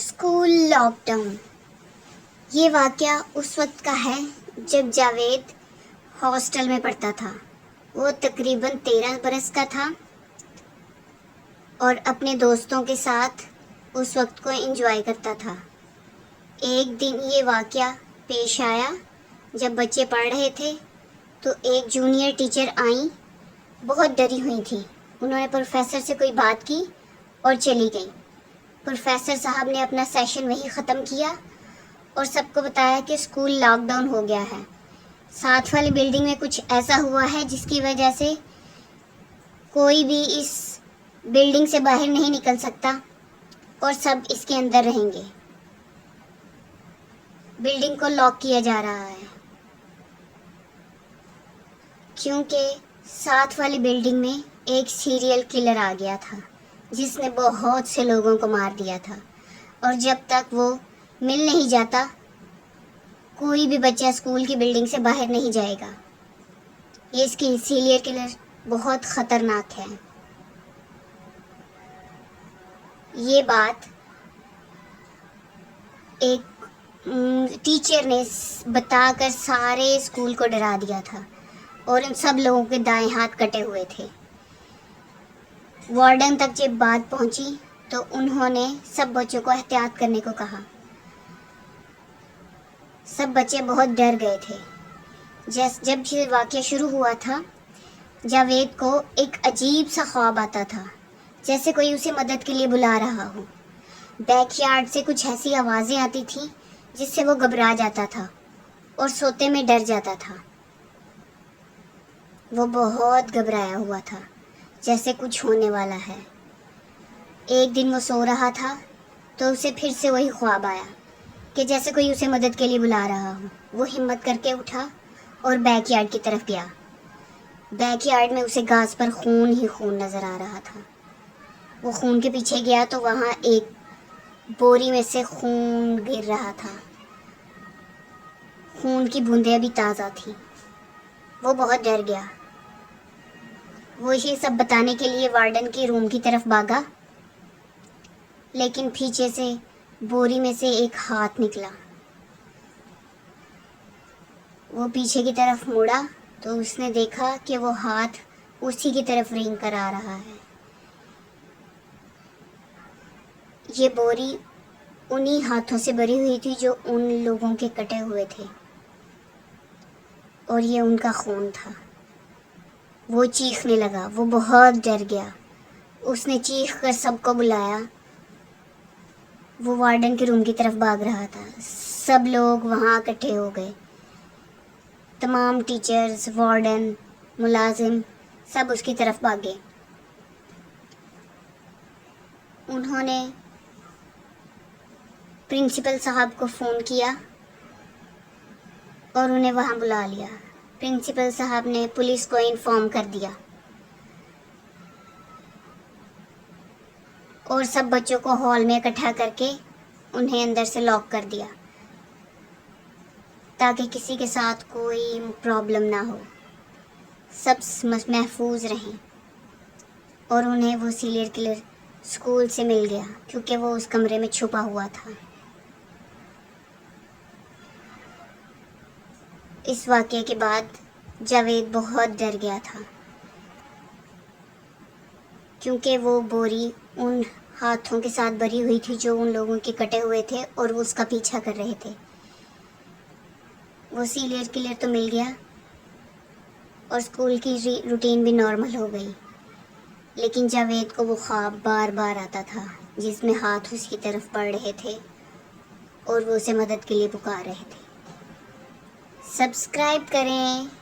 School lock down. یہ واقعہ اس وقت کا ہے جب جاوید ہاسٹل میں پڑھتا تھا۔ وہ تقریباً 13 برس کا تھا اور اپنے دوستوں کے ساتھ اس وقت کو انجوائے کرتا تھا۔ ایک دن یہ واقعہ پیش آیا جب بچے پڑھ رہے تھے تو ایک جونیئر ٹیچر آئیں، بہت ڈری ہوئی تھیں۔ انہوں نے پروفیسر سے کوئی بات کی اور چلی گئیں۔ پروفیسر صاحب نے اپنا سیشن وہی ختم کیا اور سب کو بتایا کہ اسکول لاک ڈاؤن ہو گیا ہے۔ ساتھ والی بلڈنگ میں کچھ ایسا ہوا ہے جس کی وجہ سے کوئی بھی اس بلڈنگ سے باہر نہیں نکل سکتا اور سب اس کے اندر رہیں گے۔ بلڈنگ کو لاک کیا جا رہا ہے کیونکہ ساتھ والی بلڈنگ میں ایک سیریل کلر آ گیا تھا جس نے بہت سے لوگوں کو مار دیا تھا، اور جب تک وہ مل نہیں جاتا کوئی بھی بچہ اسکول کی بلڈنگ سے باہر نہیں جائے گا۔ یہ اس کی سیریل کلر بہت خطرناک ہے۔ یہ بات ایک ٹیچر نے بتا کر سارے اسکول کو ڈرا دیا تھا اور ان سب لوگوں کے دائیں ہاتھ کٹے ہوئے تھے۔ وارڈن تک جب بات پہنچی تو انہوں نے سب بچوں کو احتیاط کرنے کو کہا۔ سب بچے بہت ڈر گئے تھے۔ جب یہ واقعہ شروع ہوا تھا جاوید کو ایک عجیب سا خواب آتا تھا، جیسے کوئی اسے مدد کے لیے بلا رہا ہو۔ بیک یارڈ سے کچھ ایسی آوازیں آتی تھیں جس سے وہ گھبرا جاتا تھا اور سوتے میں ڈر جاتا تھا۔ وہ بہت گھبرایا ہوا تھا، جیسے کچھ ہونے والا ہے۔ ایک دن وہ سو رہا تھا تو اسے پھر سے وہی خواب آیا کہ جیسے کوئی اسے مدد کے لیے بلا رہا ہو۔ وہ ہمت کر کے اٹھا اور بیک یارڈ کی طرف گیا۔ بیک یارڈ میں اسے گھاس پر خون ہی خون نظر آ رہا تھا۔ وہ خون کے پیچھے گیا تو وہاں ایک بوری میں سے خون گر رہا تھا۔ خون کی بوندیں ابھی تازہ تھیں۔ وہ بہت ڈر گیا۔ وہ یہ سب بتانے کے لیے وارڈن کے روم کی طرف بھاگا، لیکن پیچھے سے بوری میں سے ایک ہاتھ نکلا۔ وہ پیچھے کی طرف مڑا تو اس نے دیکھا کہ وہ ہاتھ اسی کی طرف رینگ کر آ رہا ہے۔ یہ بوری انہی ہاتھوں سے بھری ہوئی تھی جو ان لوگوں کے کٹے ہوئے تھے، اور یہ ان کا خون تھا۔ وہ چیخنے لگا۔ وہ بہت ڈر گیا۔ اس نے چیخ کر سب کو بلایا۔ وہ وارڈن کے روم کی طرف بھاگ رہا تھا۔ سب لوگ وہاں اکٹھے ہو گئے۔ تمام ٹیچرز، وارڈن، ملازم سب اس کی طرف بھاگے۔ انہوں نے پرنسپل صاحب کو فون کیا اور انہیں وہاں بلا لیا۔ پرنسپل صاحب نے پولیس کو انفارم کر دیا اور سب بچوں کو ہال میں اکٹھا کر کے انہیں اندر سے لاک کر دیا تاکہ کسی کے ساتھ کوئی پرابلم نہ ہو، سب محفوظ رہیں۔ اور انہیں وہ سیریل کلر اسکول سے مل گیا کیونکہ وہ اس کمرے میں چھپا ہوا تھا۔ اس واقعے کے بعد جاوید بہت ڈر گیا تھا کیونکہ وہ بوری ان ہاتھوں کے ساتھ بھری ہوئی تھی جو ان لوگوں کے کٹے ہوئے تھے اور وہ اس کا پیچھا کر رہے تھے۔ وہ سیریل کلر تو مل گیا اور اسکول کی روٹین بھی نارمل ہو گئی، لیکن جاوید کو وہ خواب بار بار آتا تھا جس میں ہاتھ اس کی طرف بڑھ رہے تھے اور وہ اسے مدد کے لیے پکار رہے تھے۔ سبسکرائب کریں۔